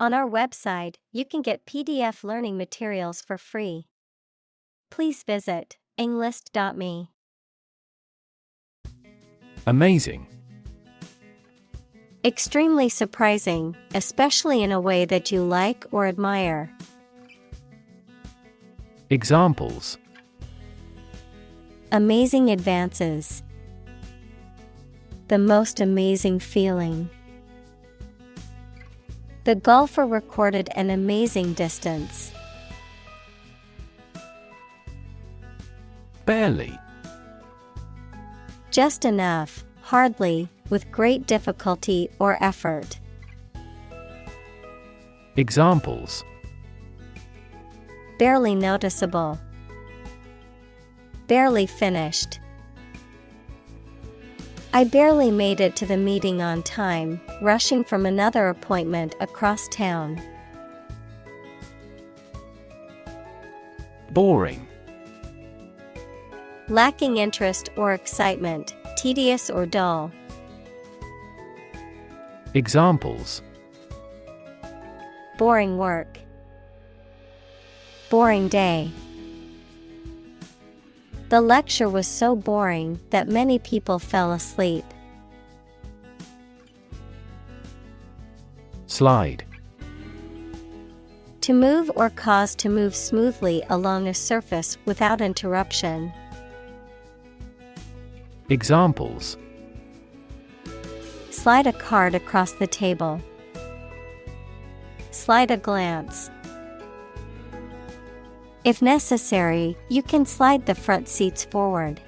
On our website, you can get PDF learning materials for free. Please visit englist.me. Amazing. Extremely surprising, especially in a way that you like or admire. Examples: Amazing advances. The most amazing feeling. The golfer recorded an amazing distance. Barely. Just enough, hardly, with great difficulty or effort. Examples: Barely noticeable. Barely finished. I barely made it to the meeting on time, rushing from another appointment across town. Boring. Lacking interest or excitement, tedious or dull. Examples: Boring work. Boring day. The lecture was so boring that many people fell asleep. Slide. To move or cause to move smoothly along a surface without interruption. Examples: Slide a card across the table. Slide a glance. If necessary, you can slide the front seats forward.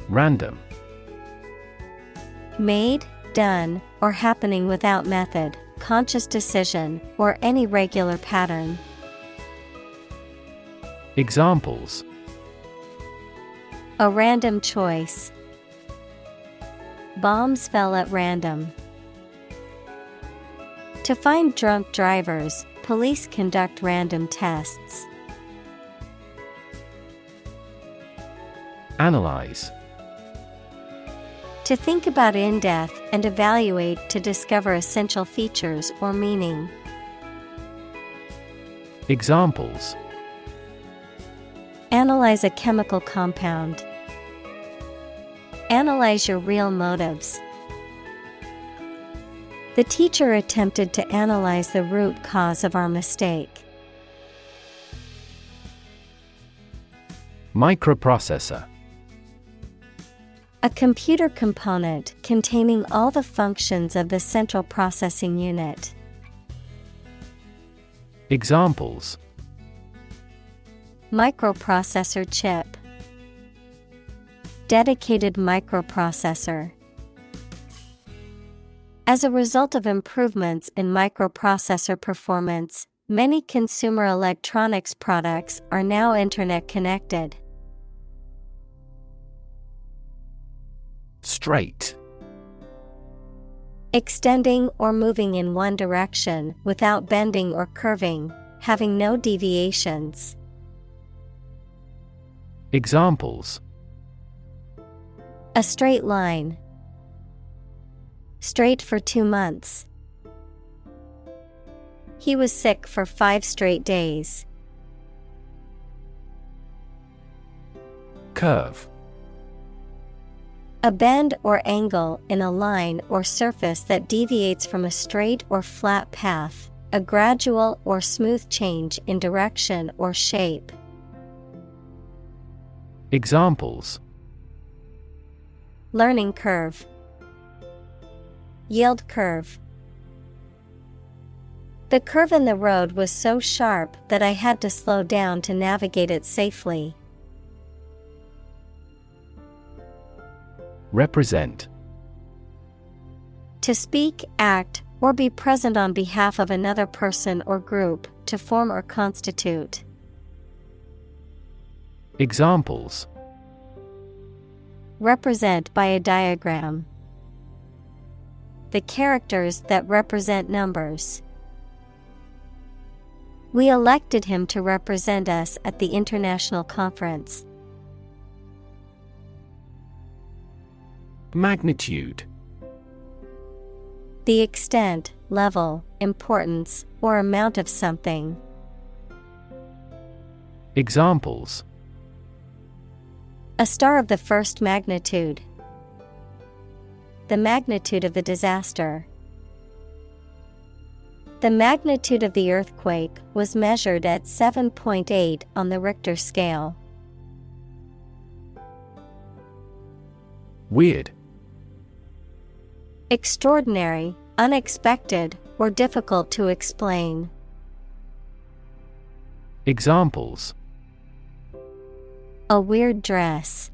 Random. Made, done, or happening without method, conscious decision, or any regular pattern. Examples: A random choice. Bombs fell at random. To find drunk drivers, police conduct random tests. Analyze. To think about in depth and evaluate to discover essential features or meaning. Examples: Analyze a chemical compound. Analyze your real motives. The teacher attempted to analyze the root cause of our mistake. Microprocessor. A computer component containing all the functions of the central processing unit. Examples: Microprocessor chip. Dedicated microprocessor. As a result of improvements in microprocessor performance, many consumer electronics products are now internet connected. Straight. Extending or moving in one direction without bending or curving, having no deviations. Examples: A straight line. Straight for 2 months. He was sick for 5 straight days. Curve. A bend or angle in a line or surface that deviates from a straight or flat path, a gradual or smooth change in direction or shape. Examples: Learning curve. Yield curve. The curve in the road was so sharp that I had to slow down to navigate it safely. Represent. To speak, act, or be present on behalf of another person or group, to form or constitute. Examples: Represent by a diagram. The characters that represent numbers. We elected him to represent us at the international conference. Magnitude. The extent, level, importance, or amount of something. Examples: A star of the first magnitude. The magnitude of the disaster. The magnitude of the earthquake was measured at 7.8 on the Richter scale. Weird. Extraordinary, unexpected, or difficult to explain. Examples: A weird dress.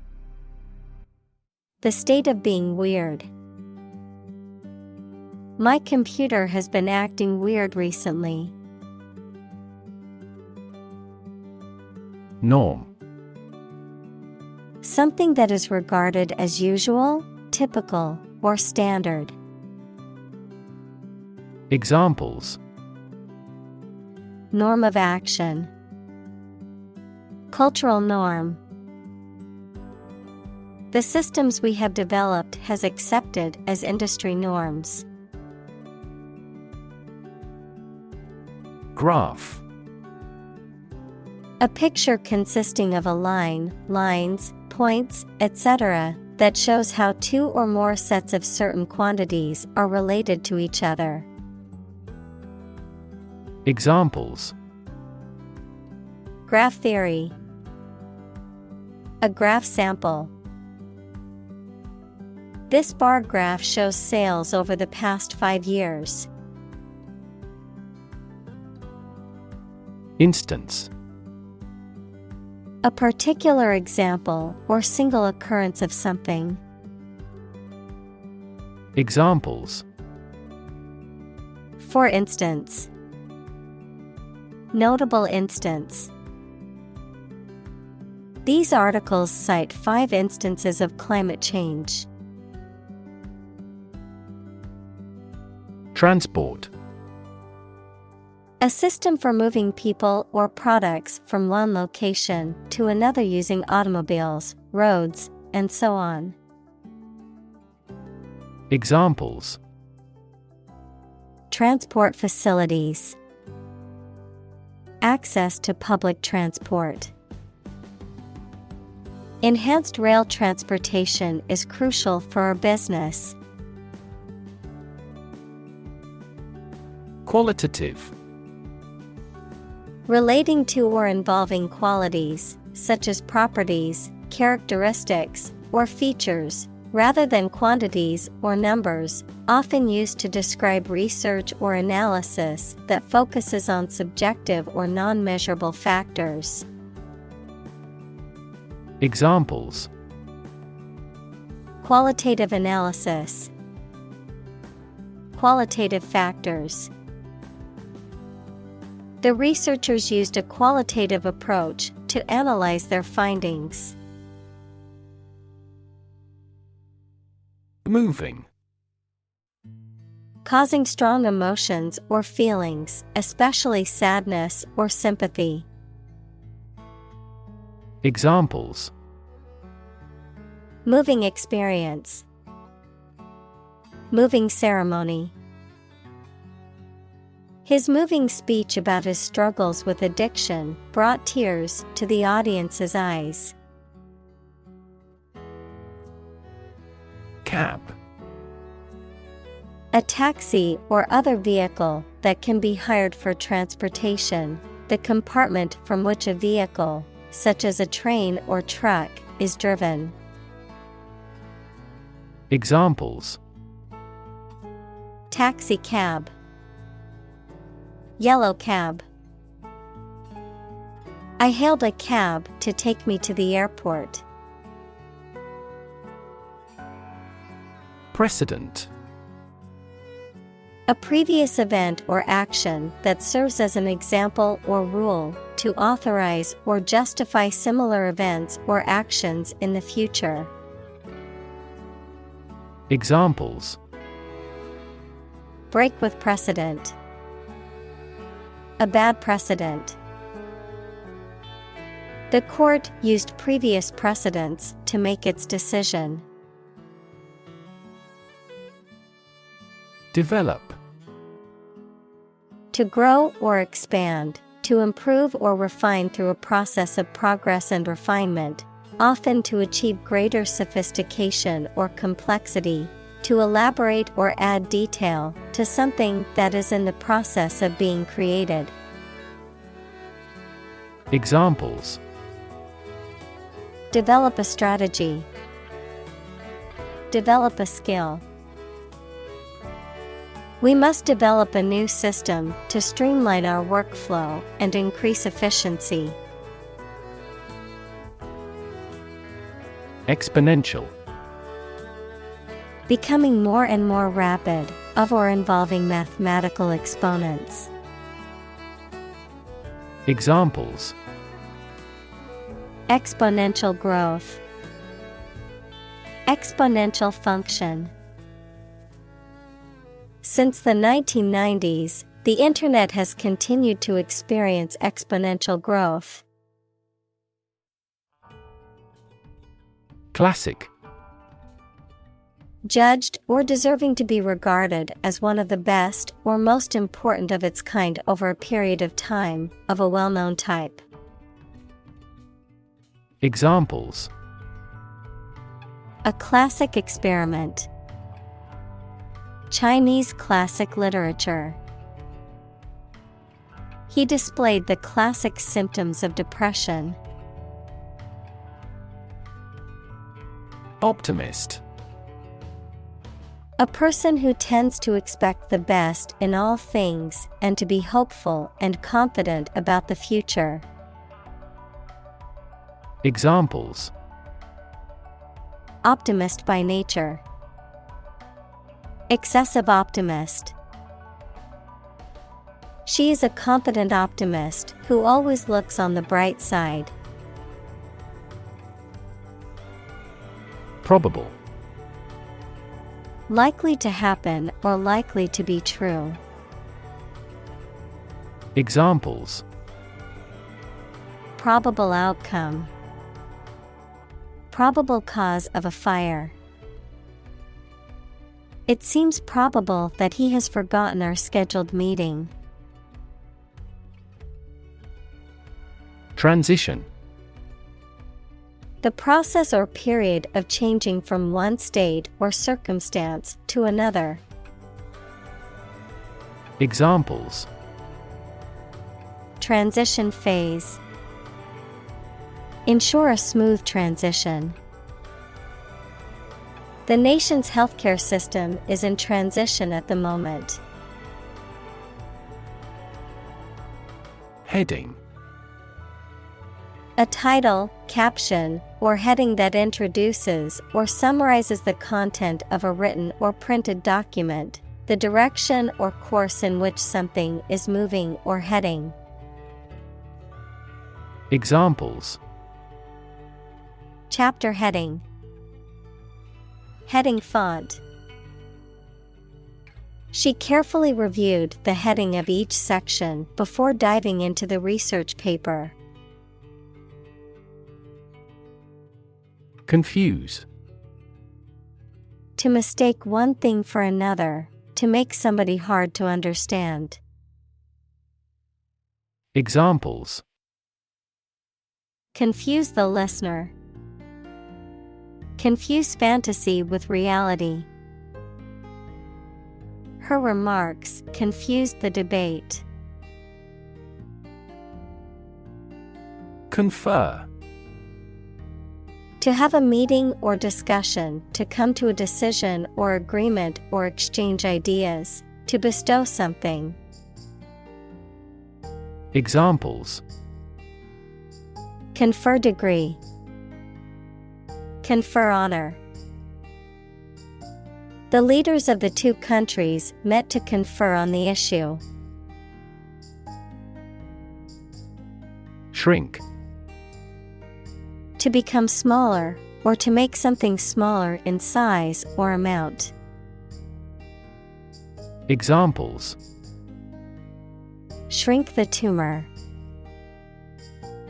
The state of being weird. My computer has been acting weird recently. Norm. Something that is regarded as usual, typical, or standard. Examples: Norm of action. Cultural norm. The systems we have developed has accepted as industry norms. Graph. A picture consisting of a line, lines, points, etc., that shows how two or more sets of certain quantities are related to each other. Examples: Graph theory. A graph sample. This bar graph shows sales over the past 5 years. Instance. A particular example or single occurrence of something. Examples: For instance. Notable instance. These articles cite 5 instances of climate change. Transport. A system for moving people or products from one location to another using automobiles, roads, and so on. Examples: Transport facilities. Access to public transport. Enhanced rail transportation is crucial for our business. Qualitative. Relating to or involving qualities, such as properties, characteristics, or features, rather than quantities or numbers, often used to describe research or analysis that focuses on subjective or non-measurable factors. Examples: Qualitative analysis. Qualitative factors. The researchers used a qualitative approach to analyze their findings. Moving. Causing strong emotions or feelings, especially sadness or sympathy. Examples: Moving experience. Moving ceremony. His moving speech about his struggles with addiction brought tears to the audience's eyes. Cab. A taxi or other vehicle that can be hired for transportation, the compartment from which a vehicle, such as a train or truck, is driven. Examples: Taxi cab. Yellow cab. I hailed a cab to take me to the airport. Precedent. A previous event or action that serves as an example or rule to authorize or justify similar events or actions in the future. Examples: Break with precedent. A bad precedent. The court used previous precedents to make its decision. Develop. To grow or expand, to improve or refine through a process of progress and refinement, often to achieve greater sophistication or complexity, to elaborate or add detail to something that is in the process of being created. Examples: Develop a strategy. Develop a skill. We must develop a new system to streamline our workflow and increase efficiency. Exponential. Becoming more and more rapid, of or involving mathematical exponents. Examples: Exponential growth. Exponential function. Since the 1990s, the Internet has continued to experience exponential growth. Classic. Judged or deserving to be regarded as one of the best or most important of its kind over a period of time, of a well-known type. Examples: A classic experiment. Chinese classic literature. He displayed the classic symptoms of depression. Optimist. A person who tends to expect the best in all things and to be hopeful and confident about the future. Examples: Optimist by nature. Excessive optimist. She is a confident optimist who always looks on the bright side. Probable. Likely to happen or likely to be true. Examples: Probable outcome. Probable cause of a fire. It seems probable that he has forgotten our scheduled meeting. Transition. The process or period of changing from one state or circumstance to another. Examples: Transition phase. Ensure a smooth transition. The nation's healthcare system is in transition at the moment. Heading. A title, caption, or heading that introduces or summarizes the content of a written or printed document, the direction or course in which something is moving or heading. Examples: Chapter heading. Heading font. She carefully reviewed the heading of each section before diving into the research paper. Confuse. To mistake one thing for another, to make somebody hard to understand. Examples: Confuse the listener. Confuse fantasy with reality. Her remarks confused the debate. Confer. To have a meeting or discussion, to come to a decision or agreement or exchange ideas, to bestow something. Examples: Confer degree. Confer honor. The leaders of the two countries met to confer on the issue. Shrink. To become smaller, or to make something smaller in size or amount. Examples: Shrink the tumor.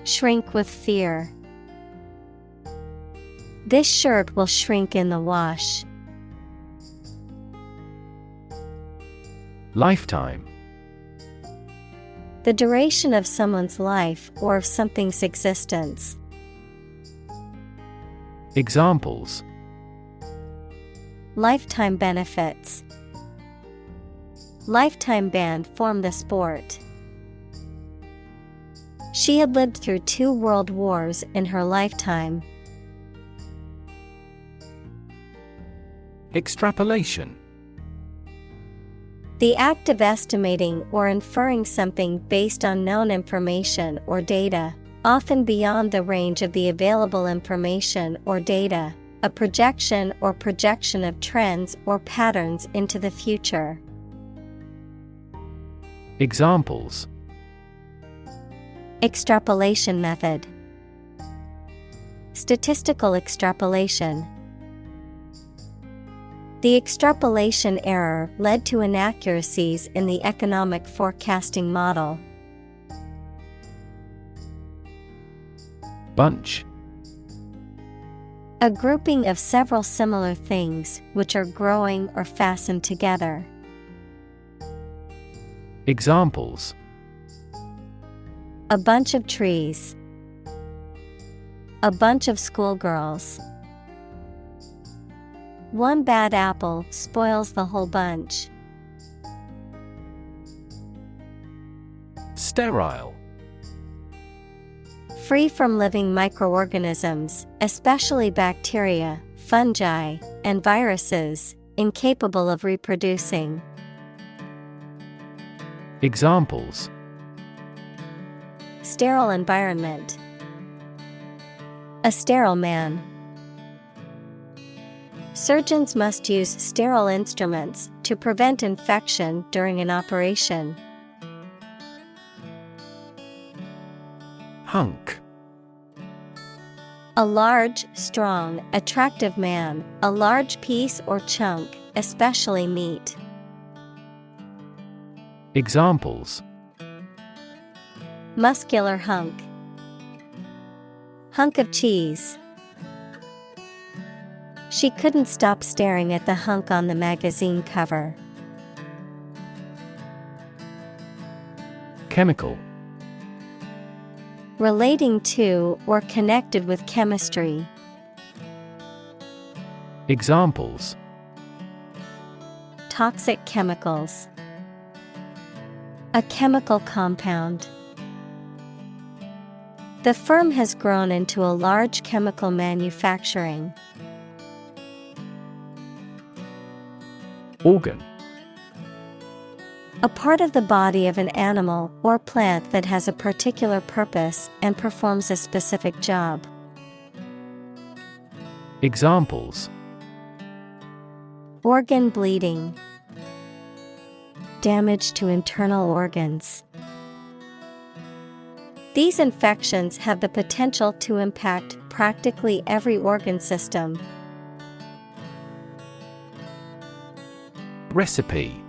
Shrink with fear. This shirt will shrink in the wash. Lifetime. The duration of someone's life or of something's existence. Examples: Lifetime benefits. Lifetime ban formed the sport. She had lived through 2 world wars in her lifetime. Extrapolation. The act of estimating or inferring something based on known information or data, often beyond the range of the available information or data, a projection or projection of trends or patterns into the future. Examples: Extrapolation method. Statistical extrapolation. The extrapolation error led to inaccuracies in the economic forecasting model. Bunch. A grouping of several similar things which are growing or fastened together. Examples: A bunch of trees. A bunch of schoolgirls. One bad apple spoils the whole bunch. Sterile. Free from living microorganisms, especially bacteria, fungi, and viruses, incapable of reproducing. Examples: Sterile environment. A sterile man. Surgeons must use sterile instruments to prevent infection during an operation. Hunk. A large, strong, attractive man, a large piece or chunk, especially meat. Examples: Muscular hunk. Hunk of cheese. She couldn't stop staring at the hunk on the magazine cover. Chemical. Relating to or connected with chemistry. Examples: Toxic chemicals. A chemical compound. The firm has grown into a large chemical manufacturing. Organ. A part of the body of an animal or plant that has a particular purpose and performs a specific job. Examples: Organ bleeding. Damage to internal organs. These infections have the potential to impact practically every organ system. Recipe.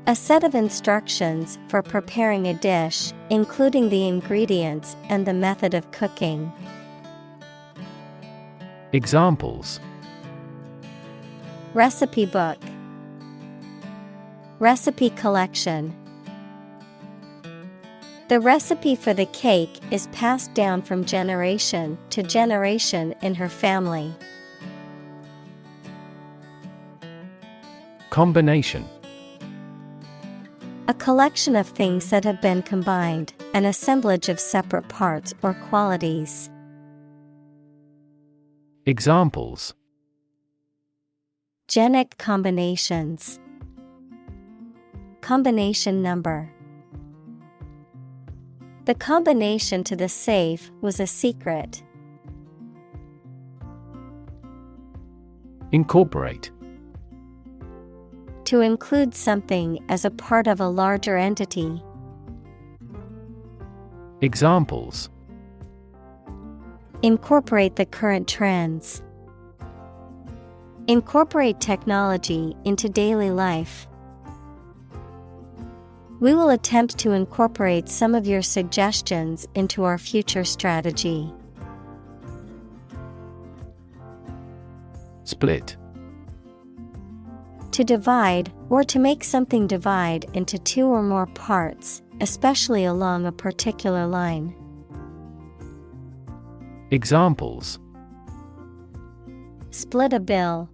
A set of instructions for preparing a dish, including the ingredients and the method of cooking. Examples: Recipe book. Recipe collection. The recipe for the cake is passed down from generation to generation in her family. Combination. A collection of things that have been combined, an assemblage of separate parts or qualities. Examples: Genic combinations. Combination number. The combination to the safe was a secret. Incorporate. To include something as a part of a larger entity. Examples: Incorporate the current trends. Incorporate technology into daily life. We will attempt to incorporate some of your suggestions into our future strategy. Split. To divide, or to make something divide into two or more parts, especially along a particular line. Examples: Split a bill.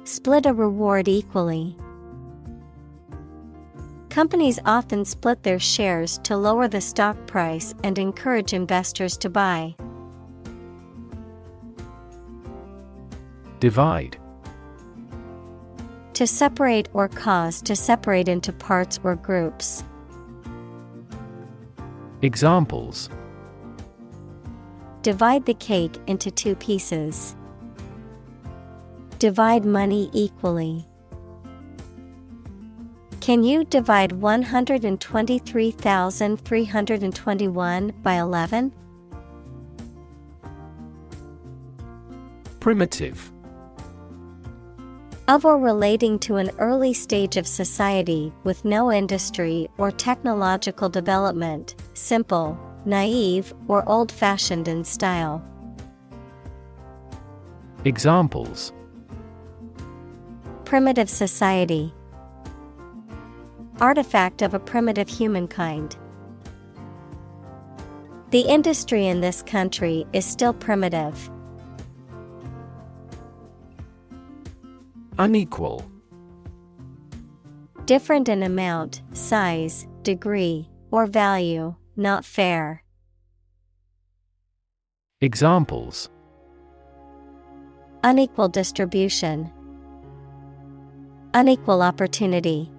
Split a reward equally. Companies often split their shares to lower the stock price and encourage investors to buy. Divide. To separate or cause to separate into parts or groups. Examples: Divide the cake into two pieces. Divide money equally. Can you divide 123,321 by 11? Primitive. Of or relating to an early stage of society with no industry or technological development, simple, naive, or old-fashioned in style. Examples: Primitive society. Artifact of a primitive humankind. The industry in this country is still primitive. Unequal. Different in amount, size, degree, or value, not fair. Examples: Unequal distribution. Unequal opportunity.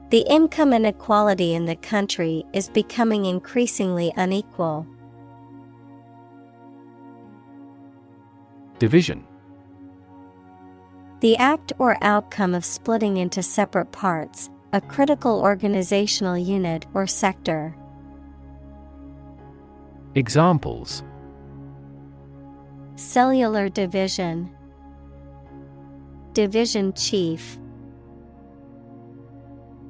The income inequality in the country is becoming increasingly unequal. Division. The act or outcome of splitting into separate parts, a critical organizational unit or sector. Examples: Cellular division. Division chief.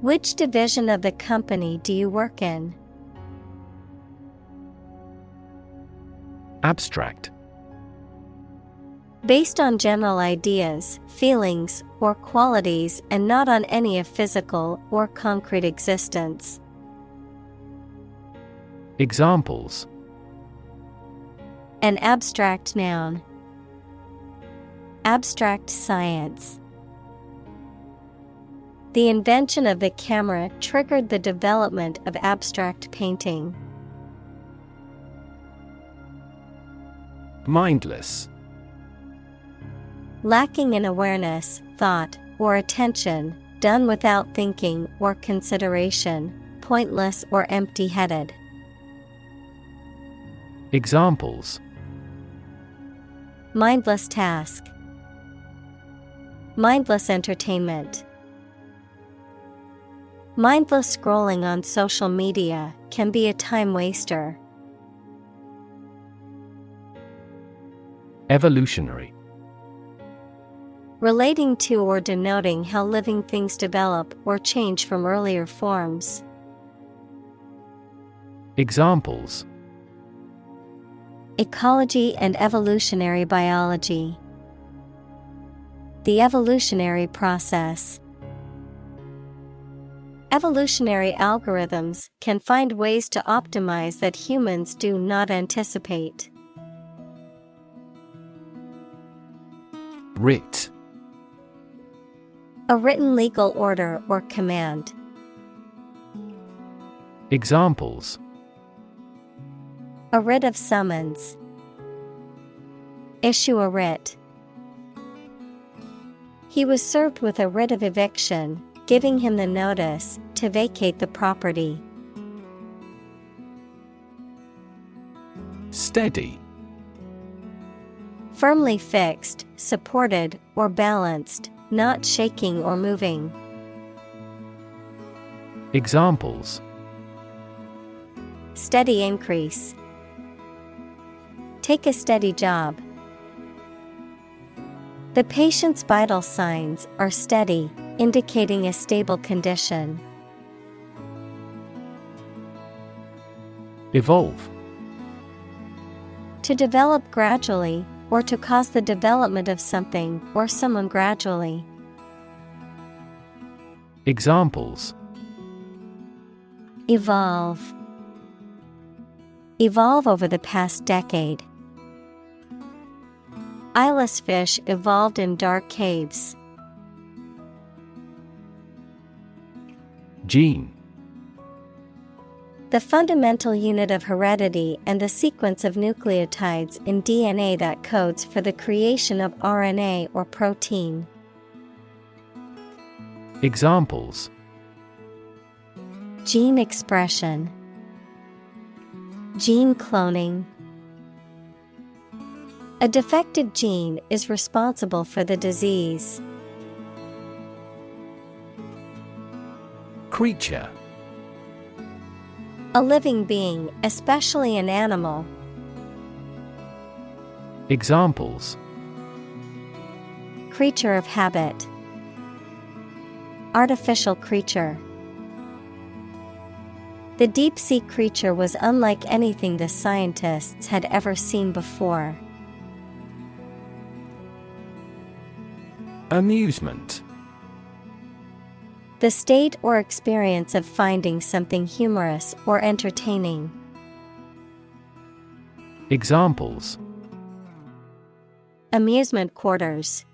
Which division of the company do you work in? Abstract. Based on general ideas, feelings, or qualities and not on any of physical or concrete existence. Examples: An abstract noun. Abstract science. The invention of the camera triggered the development of abstract painting. Mindless. Lacking in awareness, thought, or attention, done without thinking or consideration, pointless or empty-headed. Examples: Mindless task. Mindless entertainment. Mindless scrolling on social media can be a time waster. Evolutionary. Relating to or denoting how living things develop or change from earlier forms. Examples: Ecology and evolutionary biology. The evolutionary process. Evolutionary algorithms can find ways to optimize that humans do not anticipate. Writ. A written legal order or command. Examples: A writ of summons. Issue a writ. He was served with a writ of eviction, giving him the notice to vacate the property. Steady. Firmly fixed, supported, or balanced, not shaking or moving. Examples: Steady increase. Take a steady job. The patient's vital signs are steady, indicating a stable condition. Evolve. To develop gradually, or to cause the development of something or someone gradually. Examples: Evolve. Evolve over the past decade. Eyeless fish evolved in dark caves. Gene. The fundamental unit of heredity and the sequence of nucleotides in DNA that codes for the creation of RNA or protein. Examples: Gene expression. Gene cloning. A defective gene is responsible for the disease. Creature. A living being, especially an animal. Examples: Creature of habit. Artificial creature. The deep-sea creature was unlike anything the scientists had ever seen before. Amusement. The state or experience of finding something humorous or entertaining. Examples: Amusement quarters.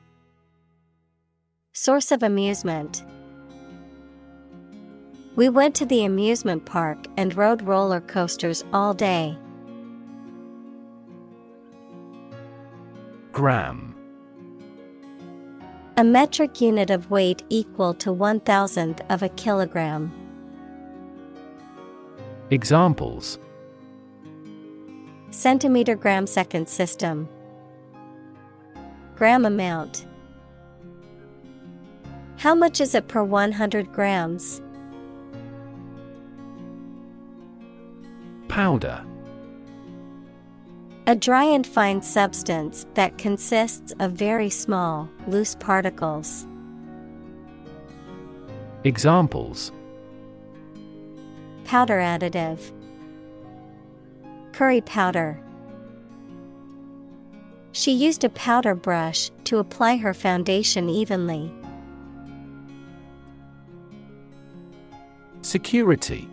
Source of amusement. We went to the amusement park and rode roller coasters all day. Gram. A metric unit of weight equal to 1,000th of a kilogram. Examples: Centimeter gram second system. Gram amount. How much is it per 100 grams? Powder. A dry and fine substance that consists of very small, loose particles. Examples: Powder additive. Curry powder. She used a powder brush to apply her foundation evenly. Security.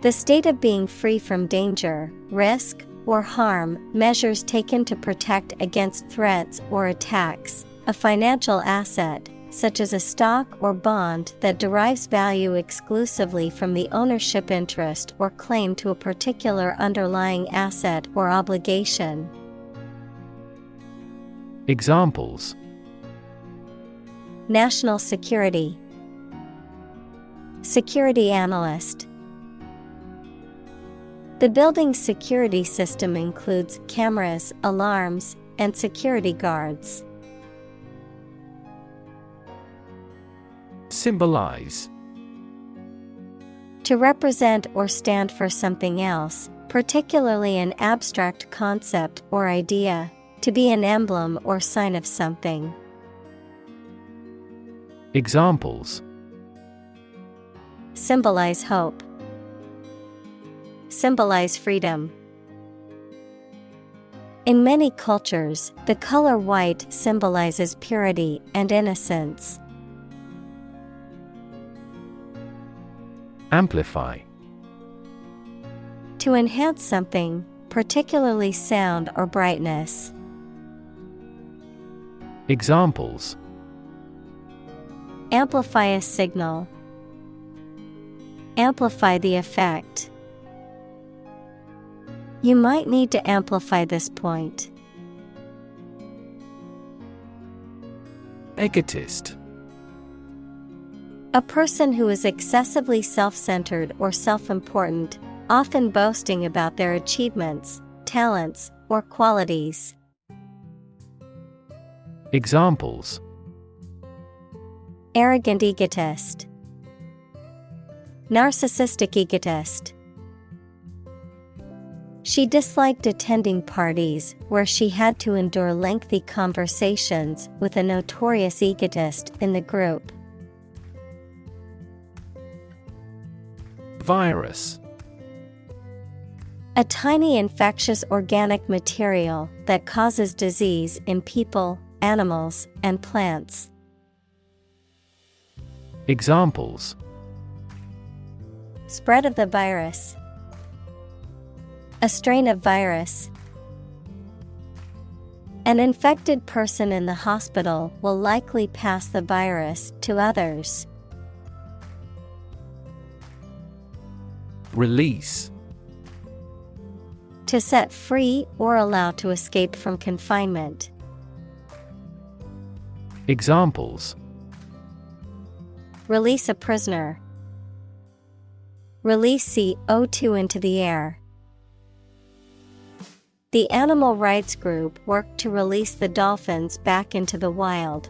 The state of being free from danger, risk, or harm, measures taken to protect against threats or attacks, a financial asset, such as a stock or bond that derives value exclusively from the ownership interest or claim to a particular underlying asset or obligation. Examples: National security. Security analyst. The building's security system includes cameras, alarms, and security guards. Symbolize. To represent or stand for something else, particularly an abstract concept or idea, to be an emblem or sign of something. Examples: Symbolize hope. Symbolize freedom. In many cultures, the color white symbolizes purity and innocence. Amplify. To enhance something, particularly sound or brightness. Examples: Amplify a signal. Amplify the effect. You might need to amplify this point. Egotist. A person who is excessively self-centered or self-important, often boasting about their achievements, talents, or qualities. Examples: Arrogant egotist. Narcissistic egotist. She disliked attending parties where she had to endure lengthy conversations with a notorious egotist in the group. Virus. A tiny infectious organic material that causes disease in people, animals, and plants. Examples: Spread of the virus. A strain of virus. An infected person in the hospital will likely pass the virus to others. Release. To set free or allow to escape from confinement. Examples: Release a prisoner. Release CO2 into the air. The animal rights group worked to release the dolphins back into the wild.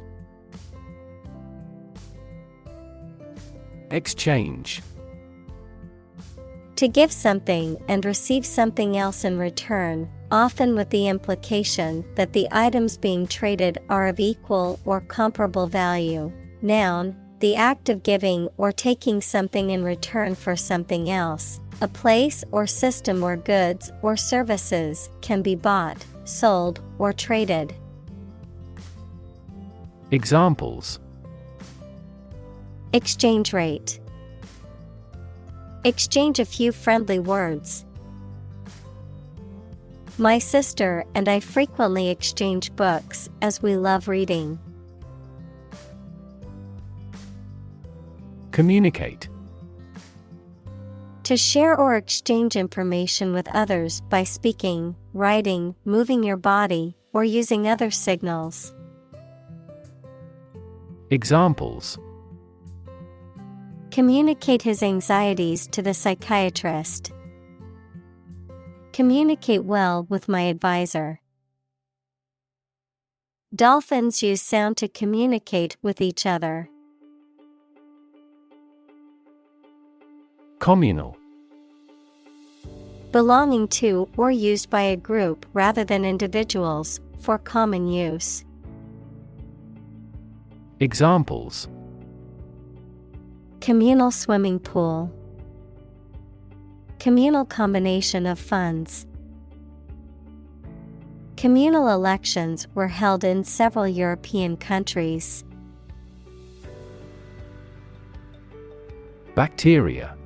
Exchange. To give something and receive something else in return, often with the implication that the items being traded are of equal or comparable value. Noun, the act of giving or taking something in return for something else. A place or system where goods or services can be bought, sold, or traded. Examples: Exchange rate. Exchange a few friendly words. My sister and I frequently exchange books as we love reading. Communicate. To share or exchange information with others by speaking, writing, moving your body, or using other signals. Examples: Communicate his anxieties to the psychiatrist. Communicate well with my advisor. Dolphins use sound to communicate with each other. Communal. Belonging to or used by a group rather than individuals, for common use. Examples: Communal swimming pool. Communal combination of funds. Communal elections were held in several European countries. Bacteria.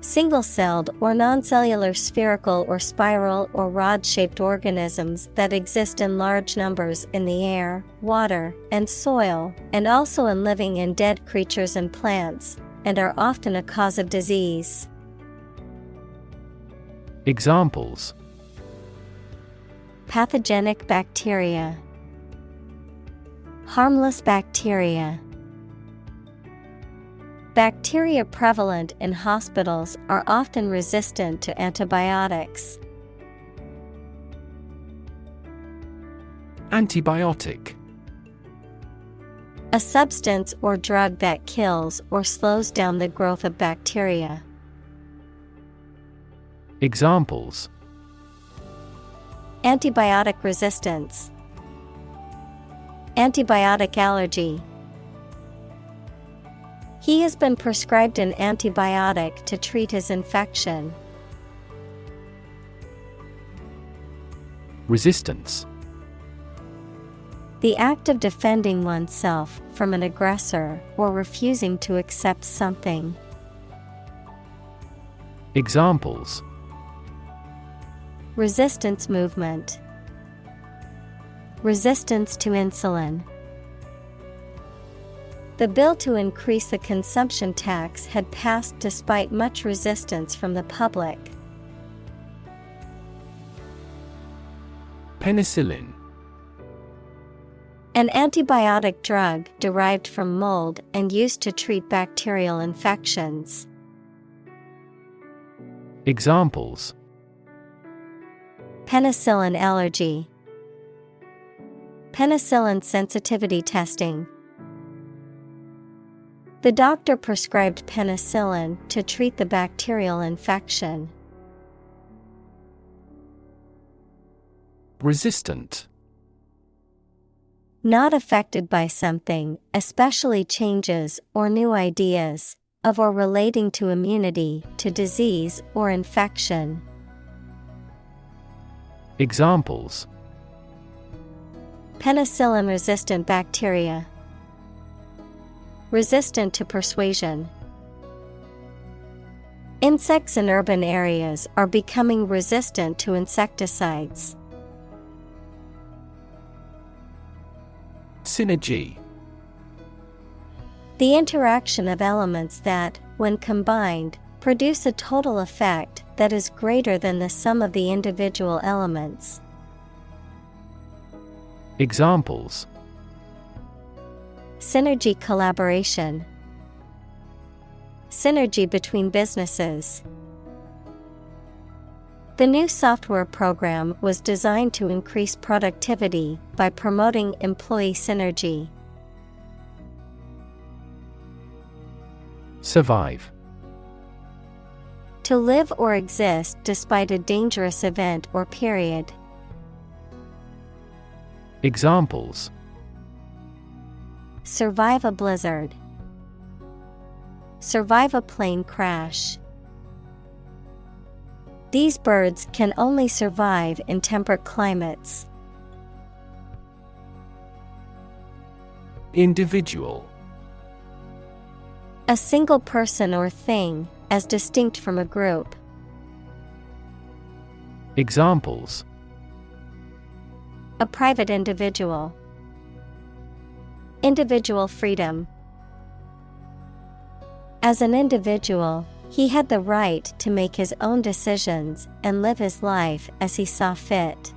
Single-celled or non-cellular spherical or spiral or rod-shaped organisms that exist in large numbers in the air, water, and soil, and also in living and dead creatures and plants, and are often a cause of disease. Examples: Pathogenic bacteria. Harmless bacteria. Bacteria prevalent in hospitals are often resistant to antibiotics. Antibiotic. A substance or drug that kills or slows down the growth of bacteria. Examples: Antibiotic resistance. Antibiotic allergy. He has been prescribed an antibiotic to treat his infection. Resistance. The act of defending oneself from an aggressor or refusing to accept something. Examples: Resistance movement. Resistance to insulin. The bill to increase the consumption tax had passed despite much resistance from the public. Penicillin. An antibiotic drug derived from mold and used to treat bacterial infections. Examples: Penicillin allergy. Penicillin sensitivity testing. The doctor prescribed penicillin to treat the bacterial infection. Resistant. Not affected by something, especially changes or new ideas, of or relating to immunity to disease or infection. Examples: penicillin-resistant bacteria. Resistant to persuasion. Insects in urban areas are becoming resistant to insecticides. Synergy. The interaction of elements that, when combined, produce a total effect that is greater than the sum of the individual elements. Examples: synergy collaboration. Synergy between businesses. The new software program was designed to increase productivity by promoting employee synergy. Survive. To live or exist despite a dangerous event or period. Examples: survive a blizzard. Survive a plane crash. These birds can only survive in temperate climates. Individual. A single person or thing, as distinct from a group. Examples: a private individual. Individual freedom. As an individual, he had the right to make his own decisions and live his life as he saw fit.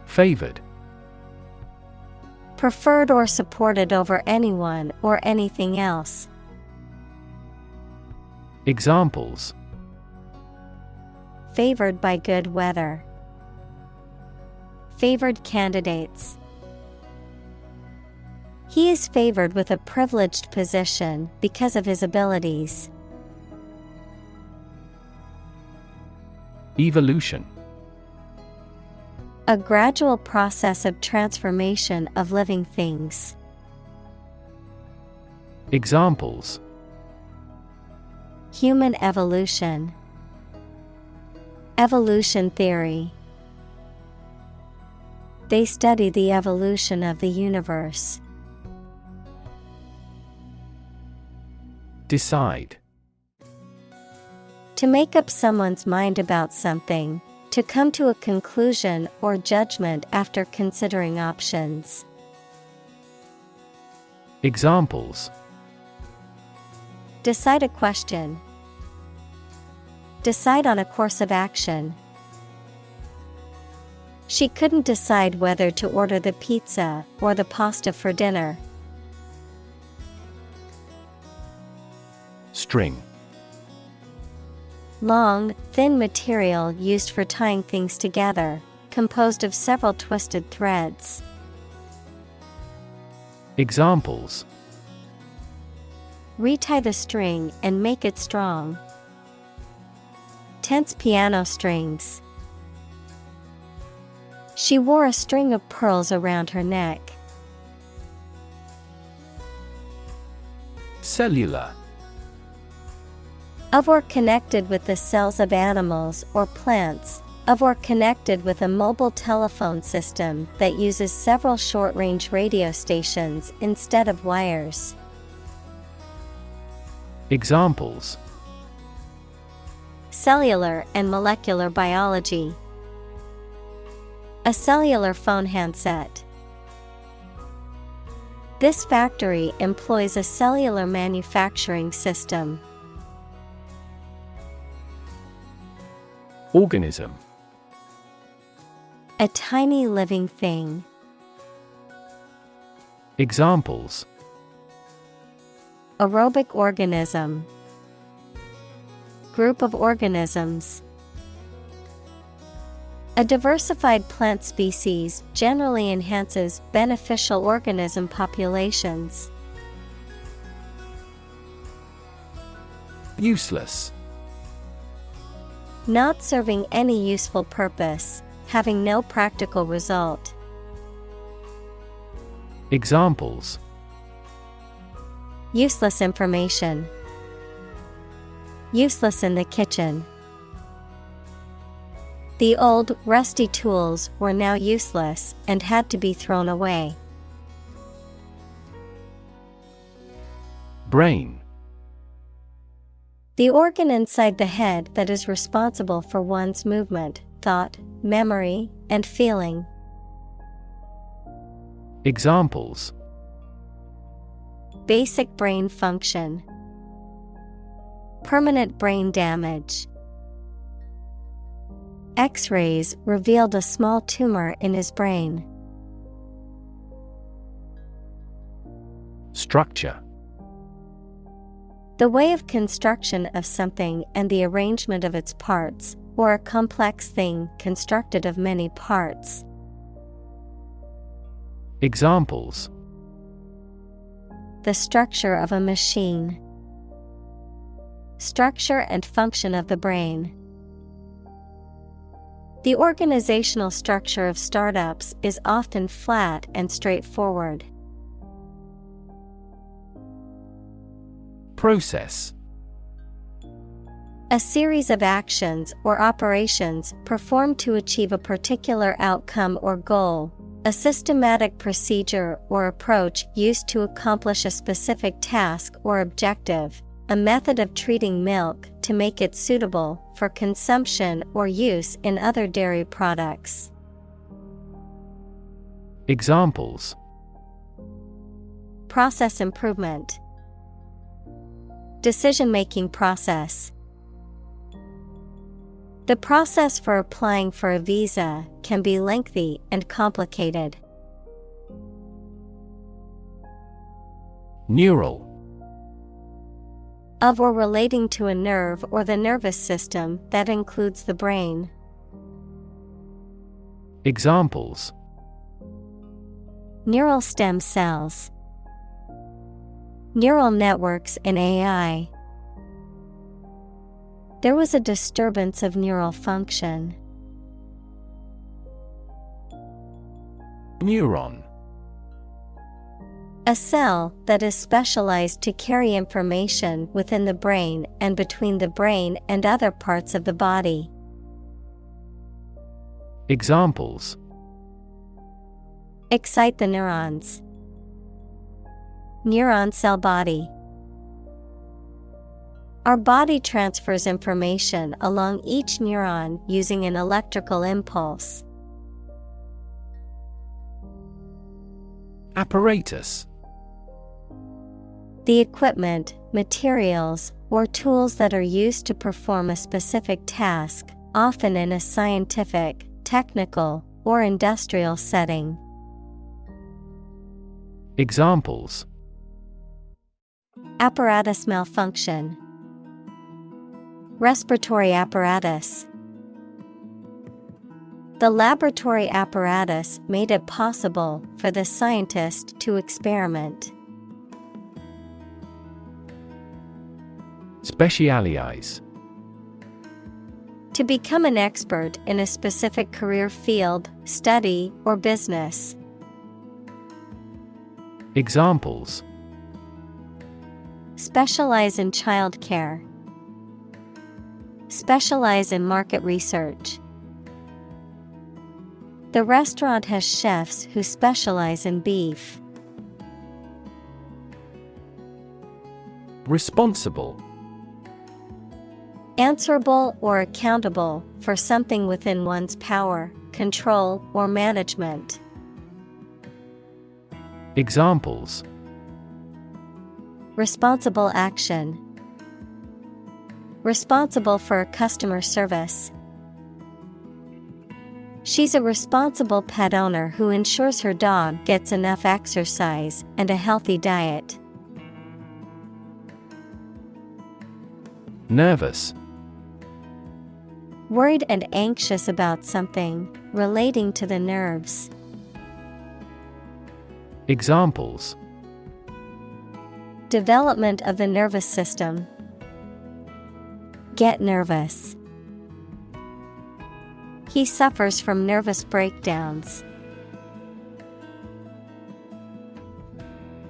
Favored. Preferred or supported over anyone or anything else. Examples: favored by good weather. Favored candidates. He is favored with a privileged position because of his abilities. Evolution. A gradual process of transformation of living things. Examples: human evolution. Evolution theory. They study the evolution of the universe. Decide. To make up someone's mind about something. To come to a conclusion or judgment after considering options. Examples: decide a question. Decide on a course of action. She couldn't decide whether to order the pizza or the pasta for dinner. String. Long, thin material used for tying things together, composed of several twisted threads. Examples: retie the string and make it strong. Tense piano strings. She wore a string of pearls around her neck. Cellular. Of or connected with the cells of animals or plants, of or connected with a mobile telephone system that uses several short-range radio stations instead of wires. Examples: cellular and molecular biology. A cellular phone handset. This factory employs a cellular manufacturing system. Organism. A tiny living thing. Examples: aerobic organism. Group of organisms. A diversified plant species generally enhances beneficial organism populations. Useless. Not serving any useful purpose, having no practical result. Examples: Useless information. Useless in the kitchen. The old, rusty tools were now useless and had to be thrown away. Brain. The organ inside the head that is responsible for one's movement, thought, memory, and feeling. Examples: Basic brain function. Permanent brain damage. X-rays revealed a small tumor in his brain. Structure. The way of construction of something and the arrangement of its parts, or a complex thing constructed of many parts. Examples: The structure of a machine. Structure and function of the brain. The organizational structure of startups is often flat and straightforward. Process. A series of actions or operations performed to achieve a particular outcome or goal. A systematic procedure or approach used to accomplish a specific task or objective. A method of treating milk to make it suitable for consumption or use in other dairy products. Examples: Process improvement. Decision-making process. The process for applying for a visa can be lengthy and complicated. Neural. Of or relating to a nerve or the nervous system that includes the brain. Examples: Neural stem cells. Neural networks in AI. There was a disturbance of neural function. Neuron. A cell that is specialized to carry information within the brain and between the brain and other parts of the body. Examples: Excite the neurons. Neuron cell body. Our body transfers information along each neuron using an electrical impulse. Apparatus. The equipment, materials, or tools that are used to perform a specific task, often in a scientific, technical, or industrial setting. Examples: Apparatus malfunction. Respiratory apparatus. The laboratory apparatus made it possible for the scientist to experiment. Specialize. To become an expert in a specific career field, study, or business. Examples: Specialize in childcare. Specialize in market research. The restaurant has chefs who specialize in beef. Responsible. Answerable or accountable for something within one's power, control, or management. Examples: Responsible action. Responsible for customer service. She's a responsible pet owner who ensures her dog gets enough exercise and a healthy diet. Nervous. Worried and anxious about something, relating to the nerves. Examples: Development of the nervous system. Get nervous. He suffers from nervous breakdowns.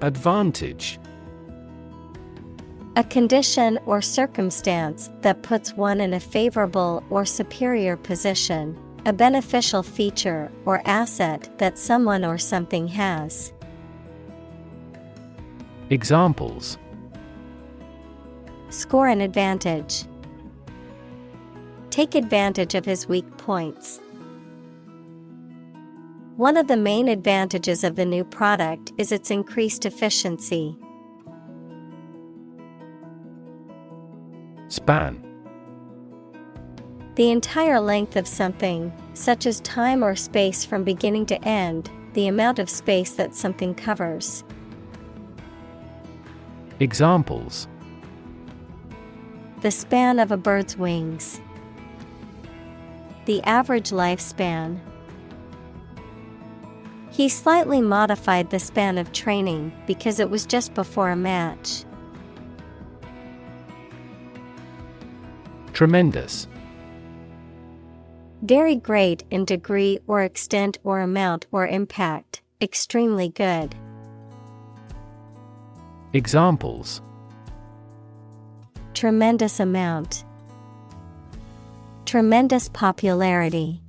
Advantage. A condition or circumstance that puts one in a favorable or superior position, a beneficial feature or asset that someone or something has. Examples: Score an advantage. Take advantage of his weak points. One of the main advantages of the new product is its increased efficiency. Span. The entire length of something, such as time or space from beginning to end, the amount of space that something covers. Examples: The span of a bird's wings. The average lifespan. He slightly modified the span of training because it was just before a match. Tremendous. Very great in degree or extent or amount or impact, extremely good. Examples: Tremendous amount. Tremendous popularity.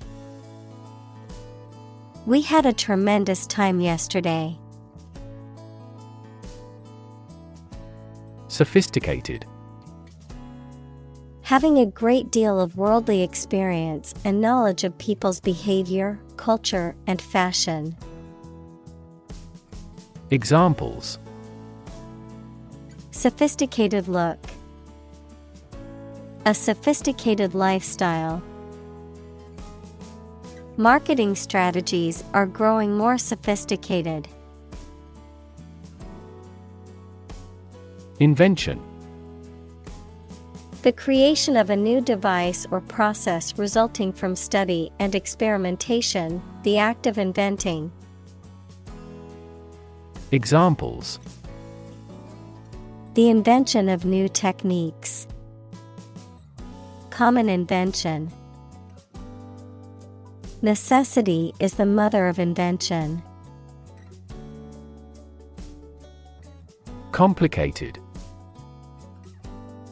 We had a tremendous time yesterday. Sophisticated. Having a great deal of worldly experience and knowledge of people's behavior, culture, and fashion. Examples: Sophisticated look. A sophisticated lifestyle. Marketing strategies are growing more sophisticated. Invention. The creation of a new device or process resulting from study and experimentation, the act of inventing. Examples: The invention of new techniques. Common invention. Necessity is the mother of invention. Complicated.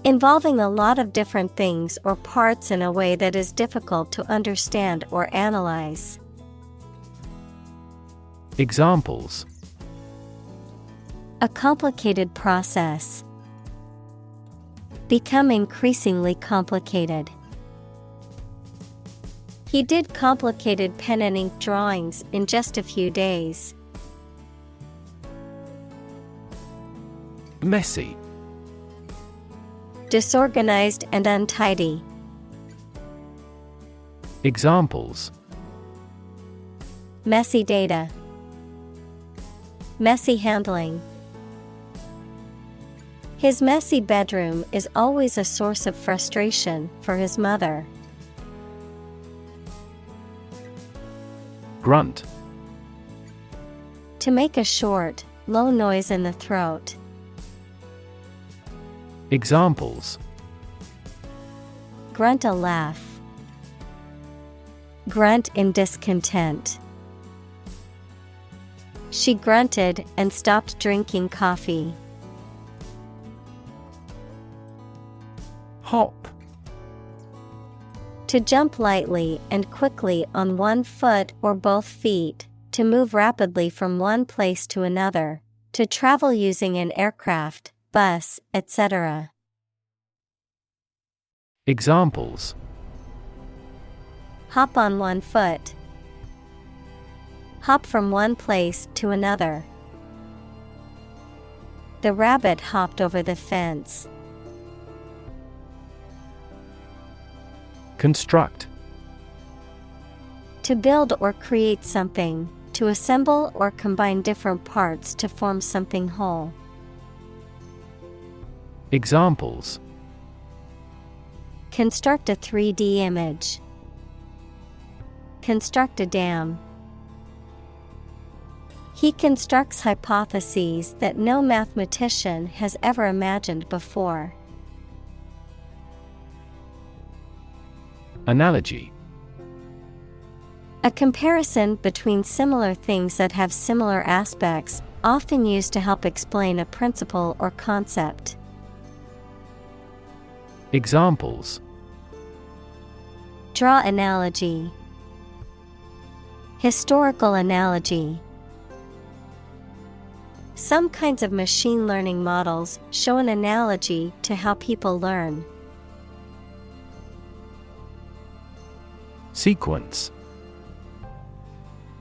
Involving a lot of different things or parts in a way that is difficult to understand or analyze. Examples: A complicated process. Become increasingly complicated. He did complicated pen and ink drawings in just a few days. Messy. Disorganized and untidy. Examples: Messy data. Messy handling. His messy bedroom is always a source of frustration for his mother. Grunt. To make a short, low noise in the throat. Examples: Grunt a laugh. Grunt in discontent. She grunted and stopped drinking coffee. Hop. To jump lightly and quickly on one foot or both feet, to move rapidly from one place to another, to travel using an aircraft, bus, etc. Examples: Hop on one foot. Hop from one place to another. The rabbit hopped over the fence. Construct. To build or create something, to assemble or combine different parts to form something whole. Examples: Construct a 3D image. Construct a dam. He constructs hypotheses that no mathematician has ever imagined before. Analogy. A comparison between similar things that have similar aspects, often used to help explain a principle or concept. Examples: Draw analogy. Historical analogy. Some kinds of machine learning models show an analogy to how people learn. Sequence: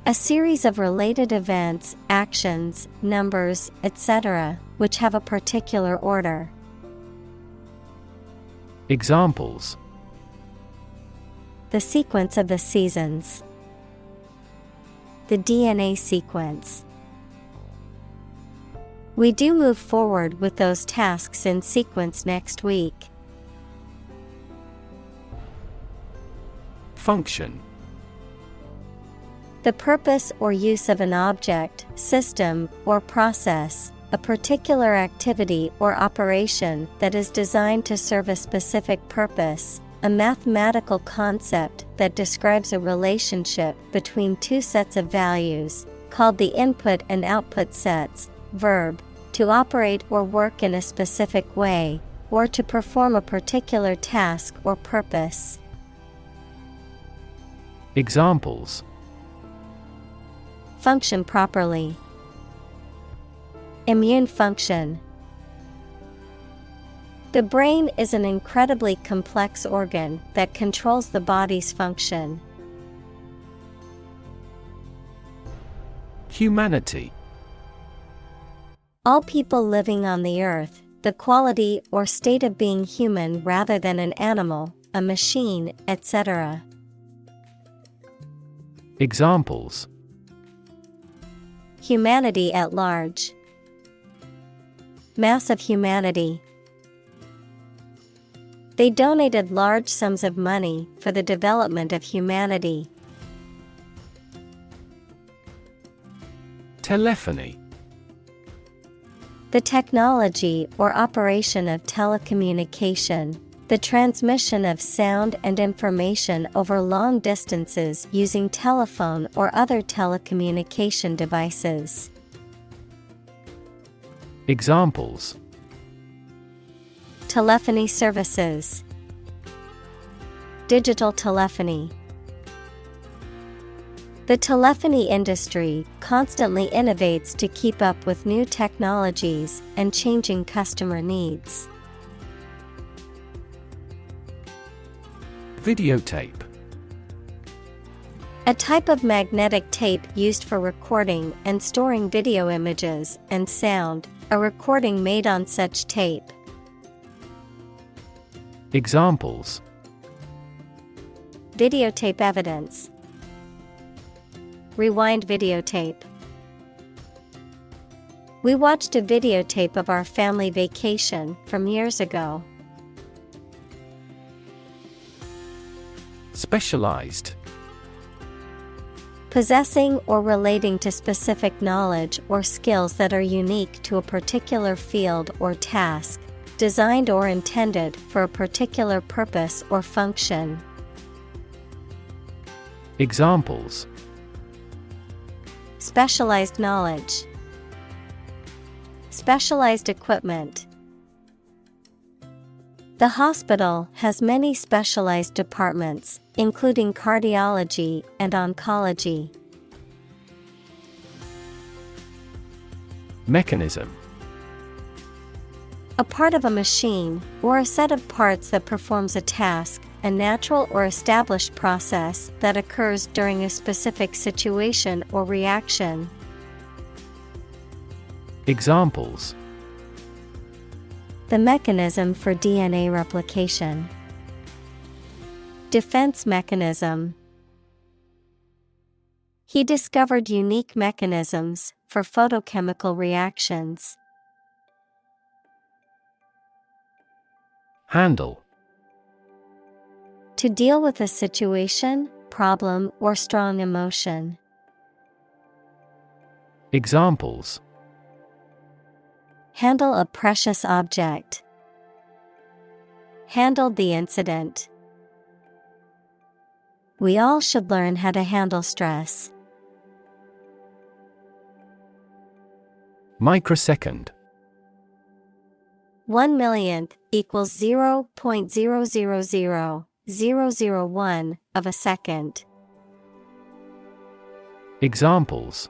A series of related events, actions, numbers, etc., which have a particular order. Examples: The sequence of the seasons. The DNA sequence. We do move forward with those tasks in sequence next week. Function: The purpose or use of an object, system, or process, a particular activity or operation that is designed to serve a specific purpose, a mathematical concept that describes a relationship between two sets of values, called the input and output sets. Verb: to operate or work in a specific way, or to perform a particular task or purpose. Examples: Function properly. Immune function. The brain is an incredibly complex organ that controls the body's function. Humanity: All people living on the earth, the quality or state of being human rather than an animal, a machine, etc. Examples: Humanity at large. Mass of humanity. They donated large sums of money for the development of humanity. Telephony: The technology or operation of telecommunication, the transmission of sound and information over long distances using telephone or other telecommunication devices. Examples: Telephony services. Digital telephony. The telephony industry constantly innovates to keep up with new technologies and changing customer needs. Videotape: A type of magnetic tape used for recording and storing video images and sound, a recording made on such tape. Examples: Videotape evidence. Rewind videotape. We watched a videotape of our family vacation from years ago. Specialized: Possessing or relating to specific knowledge or skills that are unique to a particular field or task, designed or intended for a particular purpose or function. Examples: Specialized knowledge. Specialized equipment. The hospital has many specialized departments, including cardiology and oncology. Mechanism: A part of a machine, or a set of parts that performs a task, a natural or established process that occurs during a specific situation or reaction. Examples: The mechanism for DNA replication. Defense mechanism. He discovered unique mechanisms for photochemical reactions. Handle: To deal with a situation, problem, or strong emotion. Examples: Handle a precious object. Handled the incident. We all should learn how to handle stress. Microsecond: 1 millionth equals 0.000001 of a second. Examples: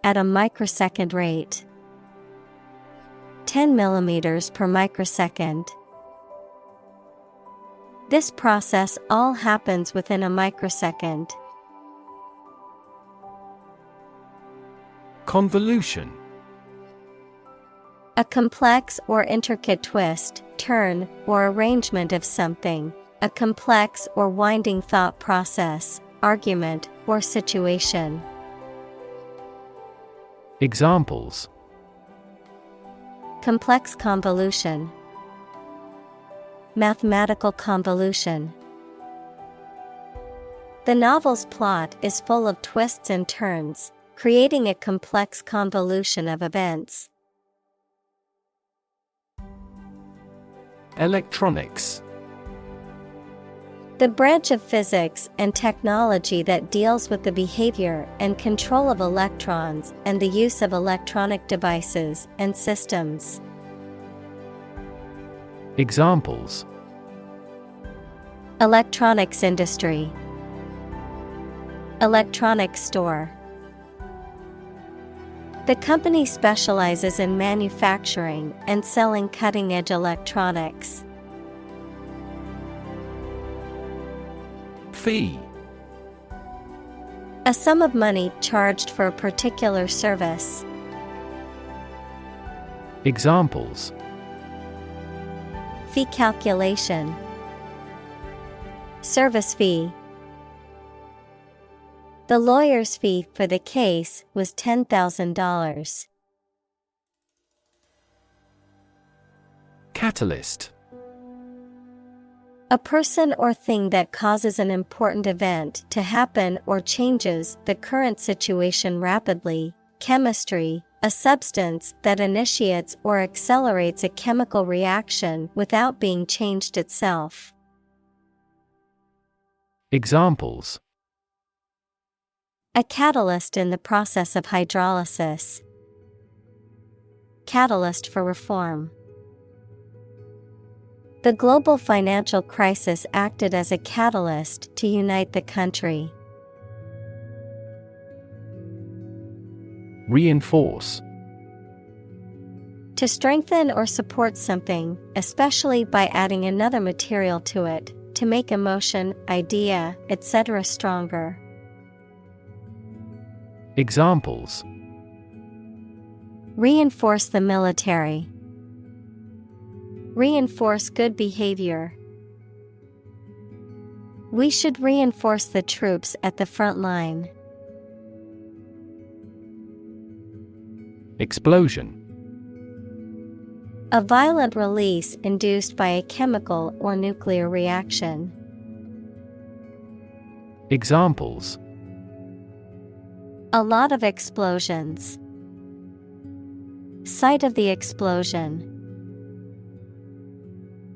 At a microsecond rate. 10 millimeters per microsecond. This process all happens within a microsecond. Convolution. A complex or intricate twist, turn, or arrangement of something. A complex or winding thought process, argument, or situation. Examples: Complex convolution. Mathematical convolution. The novel's plot is full of twists and turns, creating a complex convolution of events. Electronics. The branch of physics and technology that deals with the behavior and control of electrons and the use of electronic devices and systems. Examples: Electronics industry. Electronics store. The company specializes in manufacturing and selling cutting-edge electronics. Fee. A sum of money charged for a particular service. Examples: Fee calculation. Service fee. The lawyer's fee for the case was $10,000. Catalyst. A person or thing that causes an important event to happen or changes the current situation rapidly. Chemistry, a substance that initiates or accelerates a chemical reaction without being changed itself. Examples: A catalyst in the process of hydrolysis. Catalyst for reform. The global financial crisis acted as a catalyst to unite the country. Reinforce. To strengthen or support something, especially by adding another material to it, to make a motion, idea, etc. stronger. Examples: Reinforce the military. Reinforce good behavior. We should reinforce the troops at the front line. Explosion. A violent release induced by a chemical or nuclear reaction. Examples: A lot of explosions. Site of the explosion.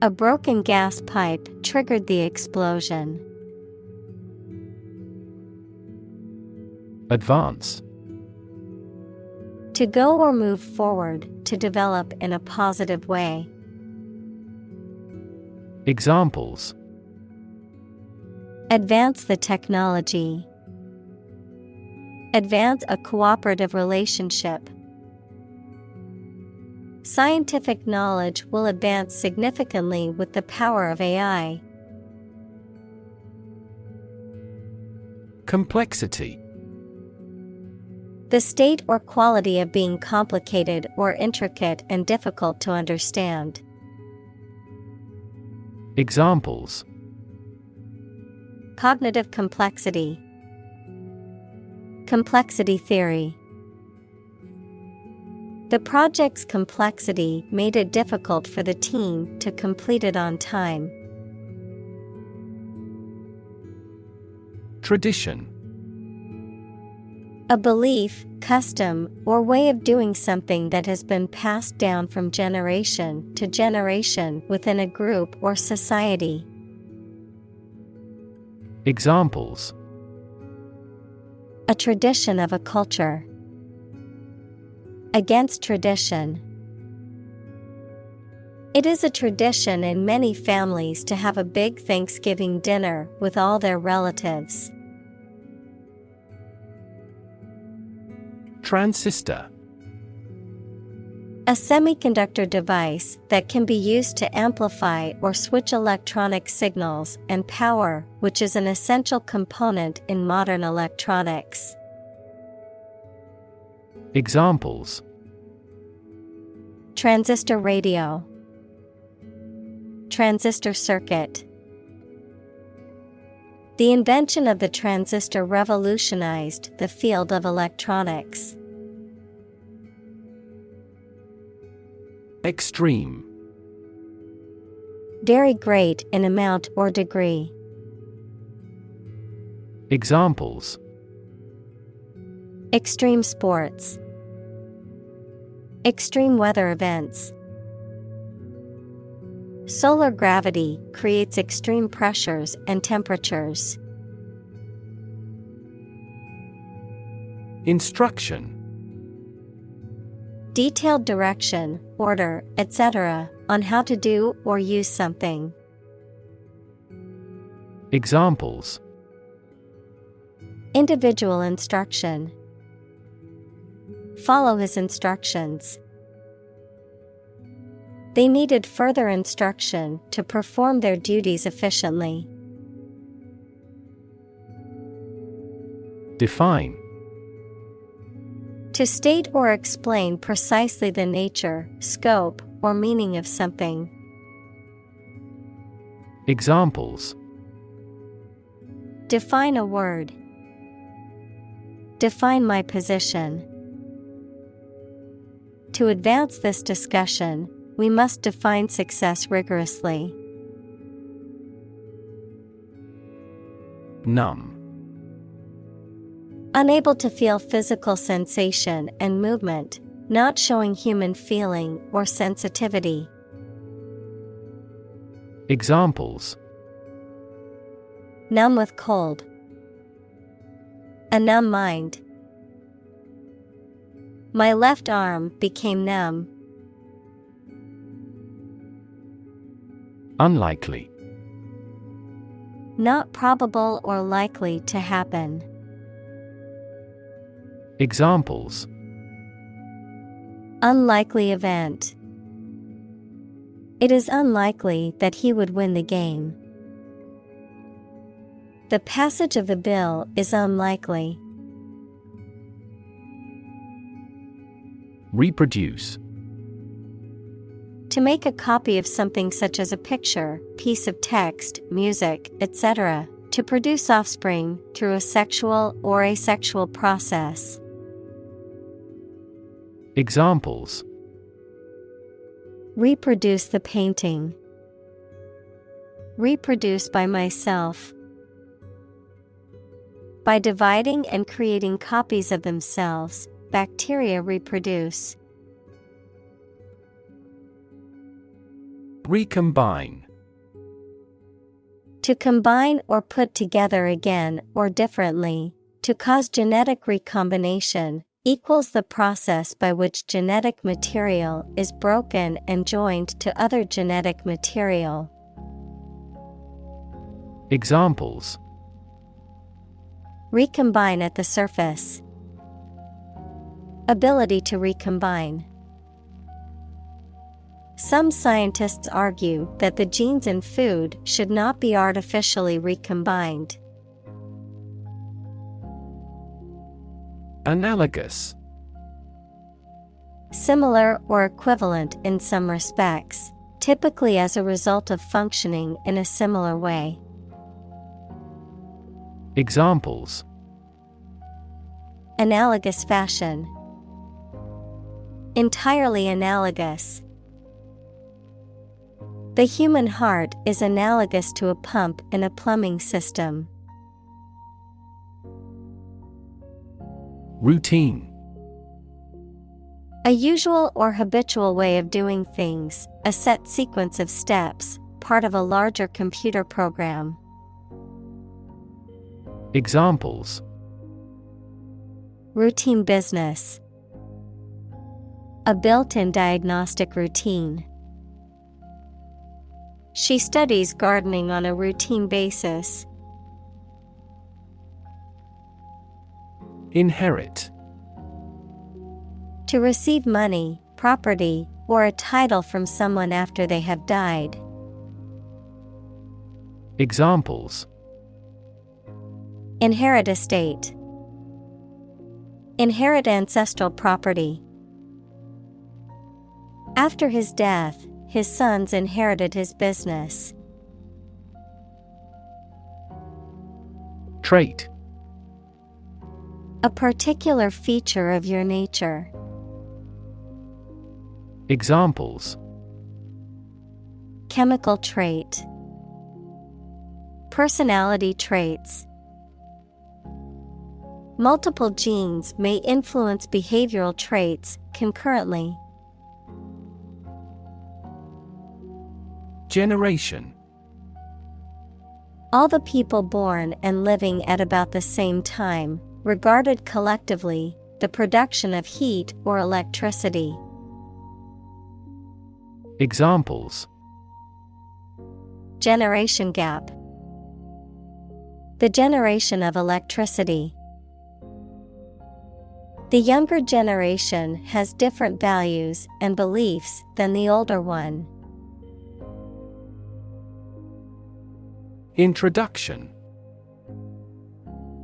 A broken gas pipe triggered the explosion. Advance. To go or move forward, to develop in a positive way. Examples: Advance the technology. Advance a cooperative relationship. Scientific knowledge will advance significantly with the power of AI. Complexity. The state or quality of being complicated or intricate and difficult to understand. Examples: Cognitive complexity. Complexity theory. The project's complexity made it difficult for the team to complete it on time. Tradition. A belief, custom, or way of doing something that has been passed down from generation to generation within a group or society. Examples: A tradition of a culture. Against tradition. It is a tradition in many families to have a big Thanksgiving dinner with all their relatives. Transistor. A semiconductor device that can be used to amplify or switch electronic signals and power, which is an essential component in modern electronics. Examples: Transistor radio, transistor circuit. The invention of the transistor revolutionized the field of electronics. Extreme. Very great in amount or degree. Examples: Extreme sports, extreme weather events. Solar gravity creates extreme pressures and temperatures. Instruction. Detailed direction, order, etc. on how to do or use something. Examples: Individual instruction. Follow his instructions. They needed further instruction to perform their duties efficiently. Define. To state or explain precisely the nature, scope, or meaning of something. Examples: Define a word. Define my position. To advance this discussion, we must define success rigorously. Numb. Unable to feel physical sensation and movement, not showing human feeling or sensitivity. Examples: Numb with cold. A numb mind. My left arm became numb. Unlikely. Not probable or likely to happen. Examples: Unlikely event. It is unlikely that he would win the game. The passage of the bill is unlikely. Reproduce. To make a copy of something such as a picture, piece of text, music, etc., to produce offspring through a sexual or asexual process. Examples: Reproduce the painting. Reproduce by myself. By dividing and creating copies of themselves, bacteria reproduce. Recombine. To combine or put together again or differently, to cause genetic recombination, equals the process by which genetic material is broken and joined to other genetic material. Examples: Recombine at the surface. Ability to recombine. Some scientists argue that the genes in food should not be artificially recombined. Analogous. Similar or equivalent in some respects, typically as a result of functioning in a similar way. Examples: Analogous fashion. Entirely analogous. The human heart is analogous to a pump in a plumbing system. Routine. A usual or habitual way of doing things, a set sequence of steps, part of a larger computer program. Examples: Routine business. A built-in diagnostic routine. She studies gardening on a routine basis. Inherit. To receive money, property, or a title from someone after they have died. Examples: Inherit estate. Inherit ancestral property. After his death, his sons inherited his business. Trait. A particular feature of your nature. Examples: Chemical trait. Personality traits. Multiple genes may influence behavioral traits concurrently. Generation. All the people born and living at about the same time, regarded collectively, the production of heat or electricity. Examples: Generation gap. The generation of electricity. The younger generation has different values and beliefs than the older one. Introduction.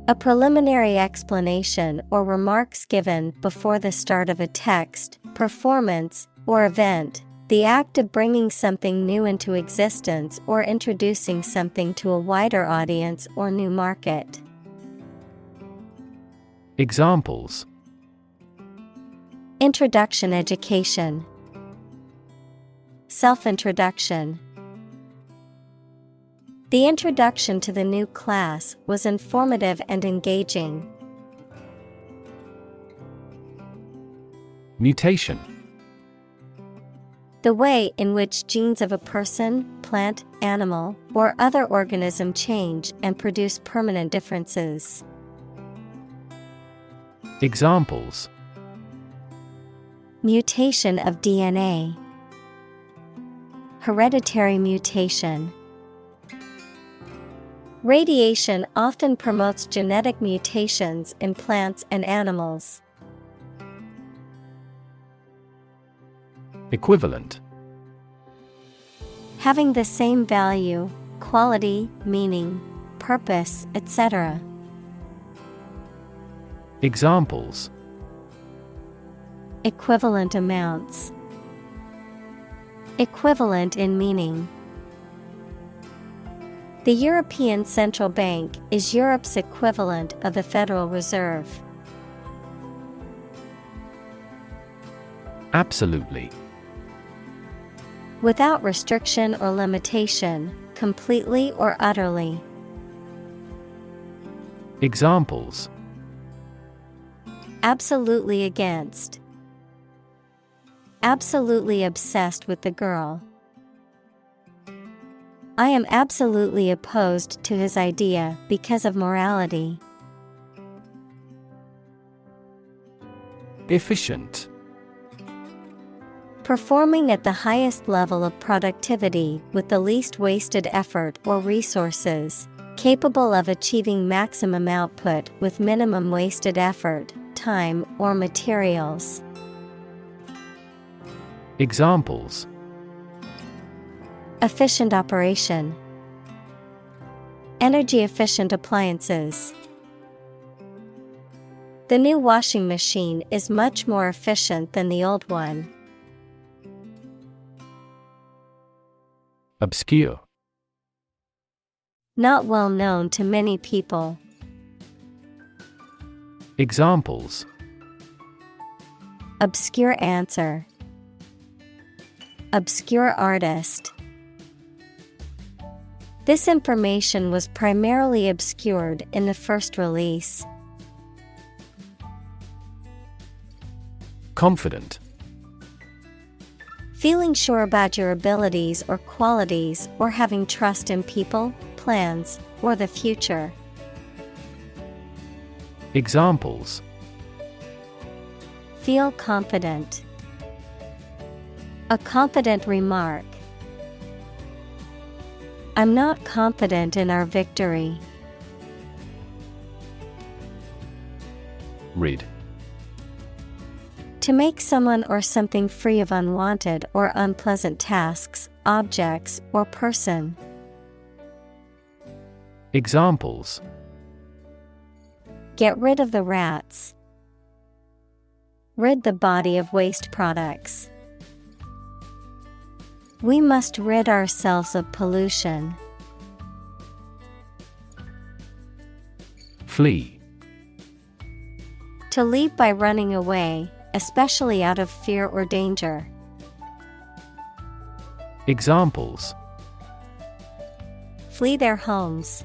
A preliminary explanation or remarks given before the start of a text, performance, or event, the act of bringing something new into existence or introducing something to a wider audience or new market. Examples: Introduction education. Self-introduction. The introduction to the new class was informative and engaging. Mutation. The way in which genes of a person, plant, animal, or other organism change and produce permanent differences. Examples: Mutation of DNA. Hereditary mutation. Radiation often promotes genetic mutations in plants and animals. Equivalent. Having the same value, quality, meaning, purpose, etc. Examples: Equivalent amounts. Equivalent in meaning. The European Central Bank is Europe's equivalent of the Federal Reserve. Absolutely. Without restriction or limitation, completely or utterly. Examples: Absolutely against. Absolutely obsessed with the girl. I am absolutely opposed to his idea because of morality. Efficient. Performing at the highest level of productivity with the least wasted effort or resources, capable of achieving maximum output with minimum wasted effort, time, or materials. Examples: Efficient operation. Energy efficient appliances. The new washing machine is much more efficient than the old one. Obscure. Not well known to many people. Examples: Obscure answer. Obscure artist. This information was primarily obscured in the first release. Confident. Feeling sure about your abilities or qualities, or having trust in people, plans, or the future. Examples: Feel confident. A confident remark. I'm not confident in our victory. Rid. To make someone or something free of unwanted or unpleasant tasks, objects, or person. Examples: Get rid of the rats. Rid the body of waste products. We must rid ourselves of pollution. Flee. To leave by running away, especially out of fear or danger. Examples: Flee their homes.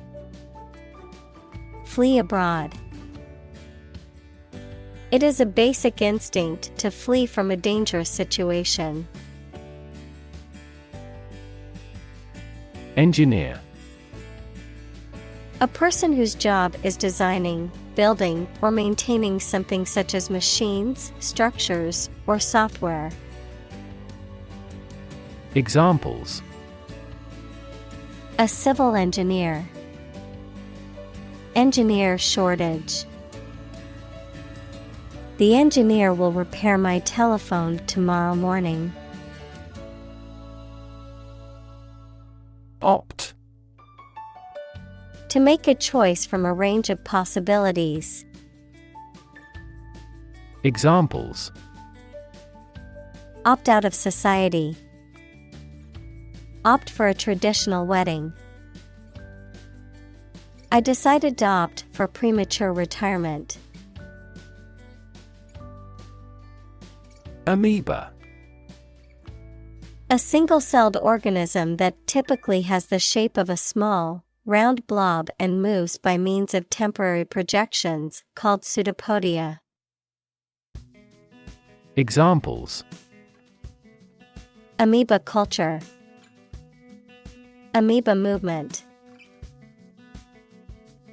Flee abroad. It is a basic instinct to flee from a dangerous situation. Engineer. A person whose job is designing, building, or maintaining something such as machines, structures, or software. Examples: A civil engineer. Engineer shortage. The engineer will repair my telephone tomorrow morning. Opt. To make a choice from a range of possibilities. Examples: Opt out of society. Opt for a traditional wedding. I decided to opt for premature retirement. Amoeba. A single-celled organism that typically has the shape of a small, round blob and moves by means of temporary projections, called pseudopodia. Examples: Amoeba culture. Amoeba movement.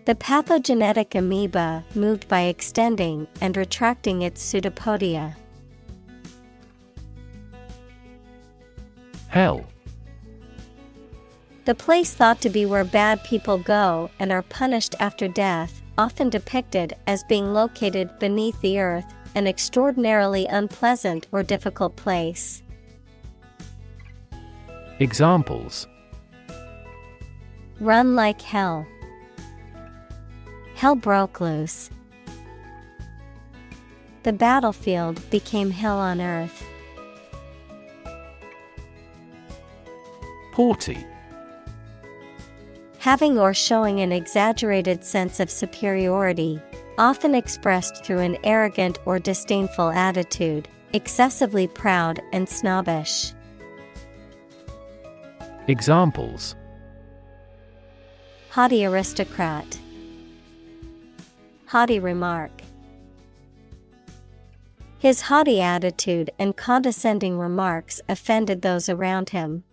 The pathogenetic amoeba moved by extending and retracting its pseudopodia. Hell. The place thought to be where bad people go and are punished after death, often depicted as being located beneath the earth, an extraordinarily unpleasant or difficult place. Examples: Run like hell. Hell broke loose. The battlefield became hell on earth. Haughty. Having or showing an exaggerated sense of superiority, often expressed through an arrogant or disdainful attitude, excessively proud and snobbish. Examples: Haughty aristocrat. Haughty remark. His haughty attitude and condescending remarks offended those around him.